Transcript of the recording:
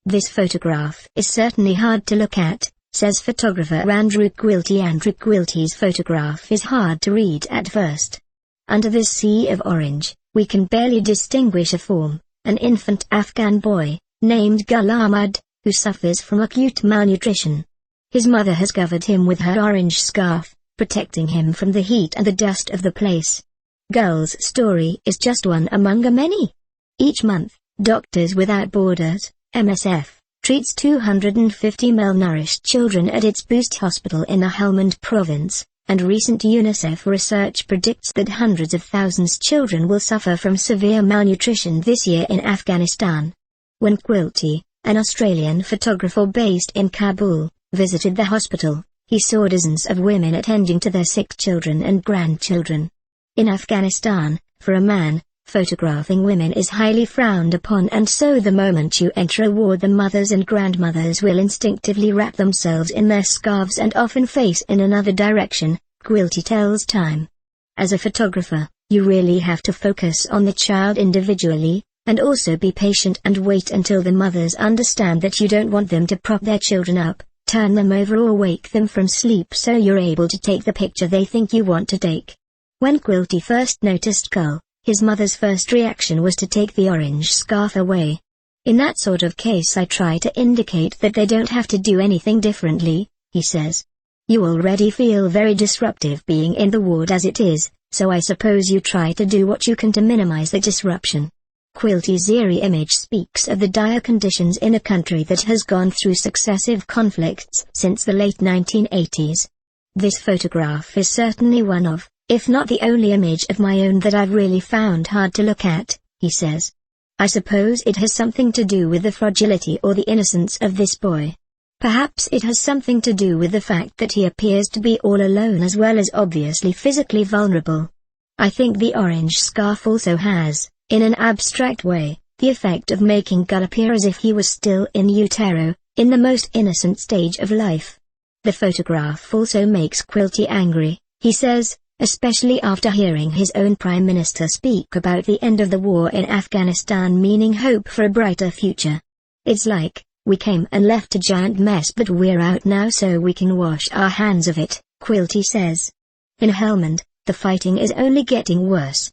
This photograph is certainly hard to look at, says photographer Andrew Quilty. Andrew Quilty's photograph is hard to read at first. Under this sea of orange, we can barely distinguish a form, an infant Afghan boy, named Gul Ahmad, who suffers from acute malnutrition. His mother has covered him with her orange scarf, protecting him from the heat and the dust of the place. Gul's story is just one among a many. Each month, Doctors Without Borders, MSF, treats 250 malnourished children at its Boost hospital in the Helmand province, and recent UNICEF research predicts that hundreds of thousands children will suffer from severe malnutrition this year in Afghanistan. When Quilty, an Australian photographer based in Kabul, visited the hospital, he saw dozens of women attending to their sick children and grandchildren. In Afghanistan, for a man, photographing women is highly frowned upon, and so the moment you enter a ward, the mothers and grandmothers will instinctively wrap themselves in their scarves and often face in another direction, Quilty tells Time. As a photographer, you really have to focus on the child individually, and also be patient and wait until the mothers understand that you don't want them to prop their children up, turn them over or wake them from sleep, so you're able to take the picture they think you want to take. When Quilty first noticed Gul, his mother's first reaction was to take the orange scarf away. In that sort of case I try to indicate that they don't have to do anything differently, he says. You already feel very disruptive being in the ward as it is, so I suppose you try to do what you can to minimize the disruption. Quilty's eerie image speaks of the dire conditions in a country that has gone through successive conflicts since the late 1980s. This photograph is certainly one of, if not the only image of my own that I've really found hard to look at, he says. I suppose it has something to do with the fragility or the innocence of this boy. Perhaps it has something to do with the fact that he appears to be all alone as well as obviously physically vulnerable. I think the orange scarf also has, in an abstract way, the effect of making Gul appear as if he was still in utero, in the most innocent stage of life. The photograph also makes Quilty angry, he says, especially after hearing his own Prime Minister speak about the end of the war in Afghanistan meaning hope for a brighter future. It's like, we came and left a giant mess but we're out now so we can wash our hands of it, Quilty says. In Helmand, the fighting is only getting worse.